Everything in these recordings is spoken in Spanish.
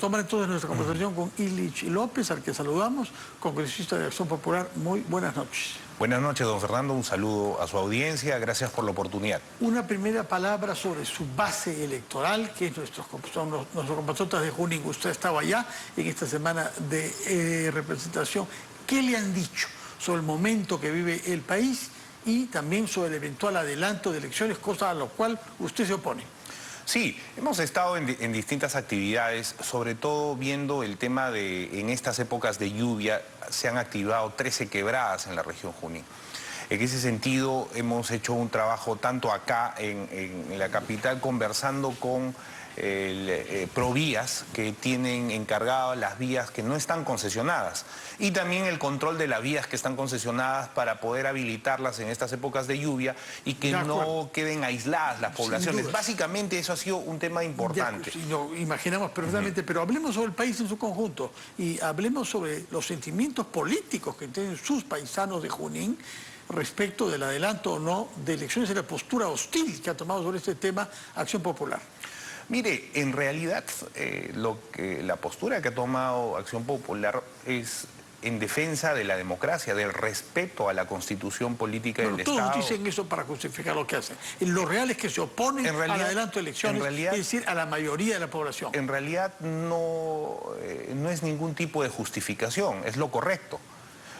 retomar entonces nuestra conversación con Illich López, al que saludamos, congresista de Acción Popular. Muy buenas noches. Buenas noches, don Fernando. Un saludo a su audiencia. Gracias por la oportunidad. Una primera palabra sobre su base electoral, que es son nuestros compatriotas de Junín. Usted estaba allá en esta semana de representación. ¿Qué le han dicho sobre el momento que vive el país y también sobre el eventual adelanto de elecciones, cosa a lo cual usted se opone? Sí, hemos estado en distintas actividades, sobre todo viendo el tema de, en estas épocas de lluvia, se han activado 13 quebradas en la región Junín. En ese sentido, hemos hecho un trabajo tanto acá en la capital, conversando con Provías, que tienen encargadas las vías que no están concesionadas, y también el control de las vías que están concesionadas para poder habilitarlas en estas épocas de lluvia y que no queden aisladas las poblaciones. Básicamente eso ha sido un tema importante. Sí, lo imaginamos perfectamente, pero hablemos sobre el país en su conjunto y hablemos sobre los sentimientos políticos que tienen sus paisanos de Junín respecto del adelanto o no de elecciones y la postura hostil que ha tomado sobre este tema Acción Popular. Mire, en realidad la postura que ha tomado Acción Popular es en defensa de la democracia, del respeto a la constitución política del Estado. Todos dicen eso para justificar lo que hacen. Lo real es que se oponen al adelanto de elecciones, es decir, a la mayoría de la población. En realidad no es ningún tipo de justificación, es lo correcto.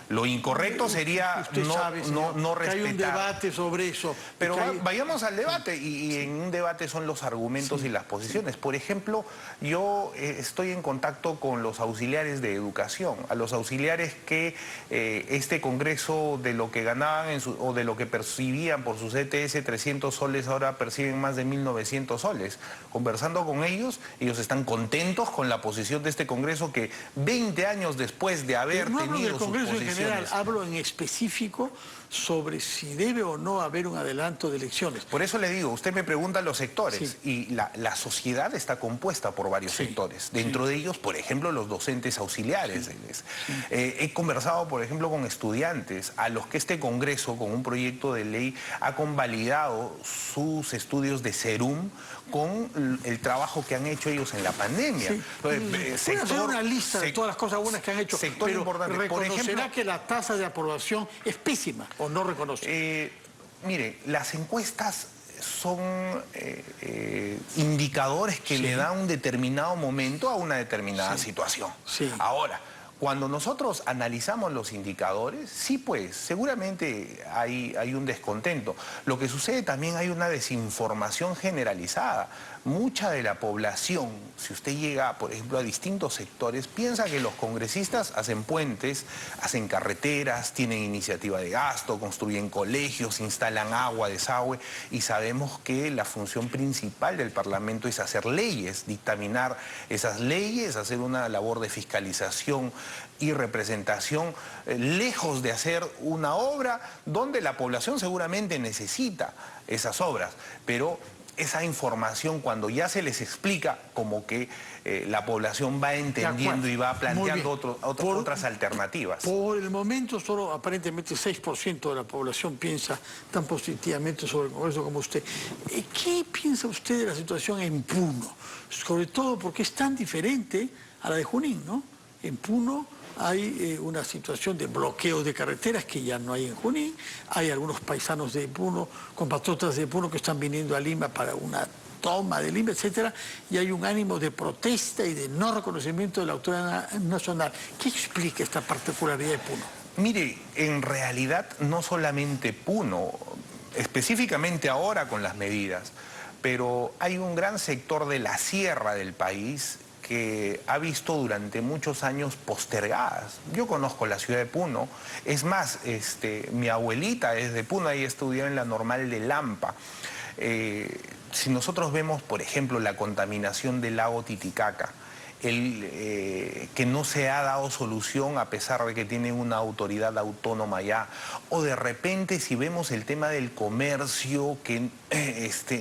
Lo incorrecto sería no respetar. Hay un debate sobre eso. Pero vayamos al debate, y en un debate son los argumentos y las posiciones. Por ejemplo, yo estoy en contacto con los auxiliares de educación, a los auxiliares que este Congreso, de lo que ganaban o de lo que percibían por sus ETS 300 soles, ahora perciben más de 1.900 soles. Conversando con ellos, ellos están contentos con la posición de este Congreso, que 20 años después de haber tenido sus posiciones. Hablo en específico sobre si debe o no haber un adelanto de elecciones. Por eso le digo, usted me pregunta los sectores, y la sociedad está compuesta por varios sectores. Dentro de ellos, por ejemplo, los docentes auxiliares. He conversado, por ejemplo, con estudiantes a los que este Congreso, con un proyecto de ley, ha convalidado sus estudios de SERUM con el trabajo que han hecho ellos en la pandemia. Voy a hacer una lista de todas las cosas buenas que han hecho, pero importante. reconocerá que la tasa de aprobación es pésima, ¿o no reconoce? Mire, las encuestas son indicadores que le dan un determinado momento a una determinada situación. Ahora, cuando nosotros analizamos los indicadores, sí, pues, seguramente hay un descontento. Lo que sucede también, hay una desinformación generalizada. Mucha de la población, si usted llega, por ejemplo, a distintos sectores, piensa que los congresistas hacen puentes, hacen carreteras, tienen iniciativa de gasto, construyen colegios, instalan agua, desagüe, y sabemos que la función principal del Parlamento es hacer leyes, dictaminar esas leyes, hacer una labor de fiscalización y representación, lejos de hacer una obra donde la población seguramente necesita esas obras, pero esa información, cuando ya se les explica, como que la población va entendiendo y va planteando otras alternativas. Por el momento, solo aparentemente 6% de la población piensa tan positivamente sobre el Congreso como usted. ¿Qué piensa usted de la situación en Puno? Sobre todo porque es tan diferente a la de Junín, ¿no? En Puno hay una situación de bloqueo de carreteras que ya no hay en Junín. Hay algunos paisanos de Puno, compatriotas de Puno, que están viniendo a Lima para una toma de Lima, etcétera, y hay un ánimo de protesta y de no reconocimiento de la autoridad nacional. ¿Qué explica esta particularidad de Puno? Mire, en realidad no solamente Puno, específicamente ahora con las medidas, pero hay un gran sector de la sierra del país que ha visto durante muchos años postergadas. Yo conozco la ciudad de Puno, es más, mi abuelita es de Puno, ella estudió en la Normal de Lampa. Si nosotros vemos, por ejemplo, la contaminación del lago Titicaca, que no se ha dado solución a pesar de que tienen una autoridad autónoma allá, o de repente si vemos el tema del comercio, que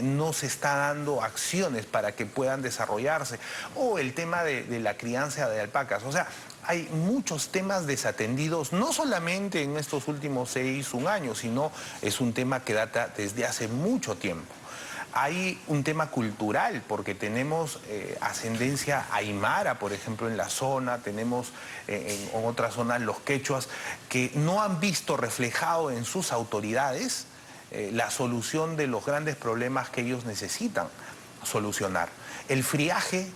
no se está dando acciones para que puedan desarrollarse, o el tema de la crianza de alpacas. O sea, hay muchos temas desatendidos, no solamente en estos últimos 6 años, sino es un tema que data desde hace mucho tiempo. Hay un tema cultural, porque tenemos ascendencia aymara, por ejemplo, en la zona, tenemos en otras zonas los quechuas, que no han visto reflejado en sus autoridades la solución de los grandes problemas que ellos necesitan solucionar. El friaje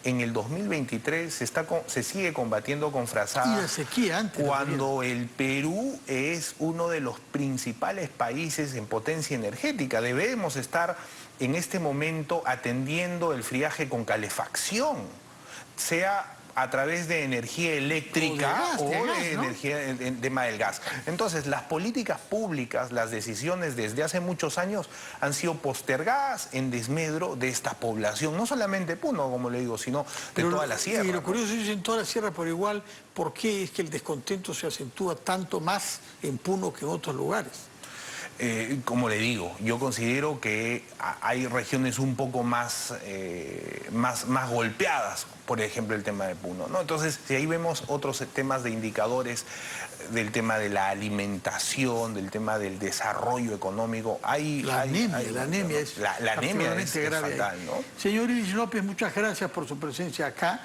en el 2023 se sigue combatiendo con frazadas. Y la sequía antes. Cuando el Perú es uno de los principales países en potencia energética. Debemos estar en este momento atendiendo el friaje con calefacción, sea a través de energía eléctrica o de energía en tema del gas. Entonces, las políticas públicas, las decisiones desde hace muchos años han sido postergadas en desmedro de esta población, no solamente Puno, como le digo, sino de toda la sierra. Y lo curioso es en toda la sierra, por igual, ¿por qué es que el descontento se acentúa tanto más en Puno que en otros lugares? Como le digo, yo considero que hay regiones un poco más golpeadas, por ejemplo el tema de Puno, ¿no? Entonces, si ahí vemos otros temas de indicadores, del tema de la alimentación, del tema del desarrollo económico, la anemia es fatal, ¿no? Señor Iris López, muchas gracias por su presencia acá,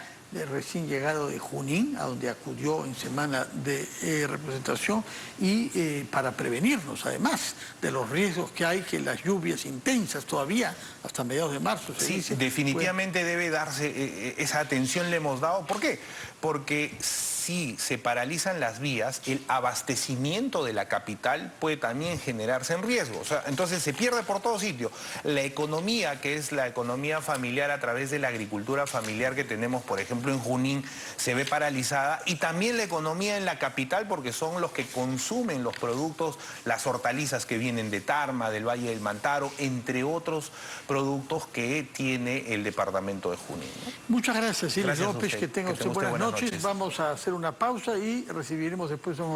recién llegado de Junín, a donde acudió en semana de representación, y para prevenirnos, además, de los riesgos que hay, que las lluvias intensas todavía, hasta mediados de marzo. Sí, definitivamente debe darse, esa atención le hemos dado. ¿Por qué? Porque si se paralizan las vías, el abastecimiento de la capital puede también generarse en riesgo. O sea, entonces se pierde por todo sitio. La economía, que es la economía familiar a través de la agricultura familiar que tenemos, por ejemplo, en Junín, se ve paralizada. Y también la economía en la capital, porque son los que consumen los productos, las hortalizas que vienen de Tarma, del Valle del Mantaro, entre otros productos que tiene el departamento de Junín, ¿no? Muchas gracias, Iris López, que tenga usted buenas noches. Vamos a hacer una pausa y recibiremos después un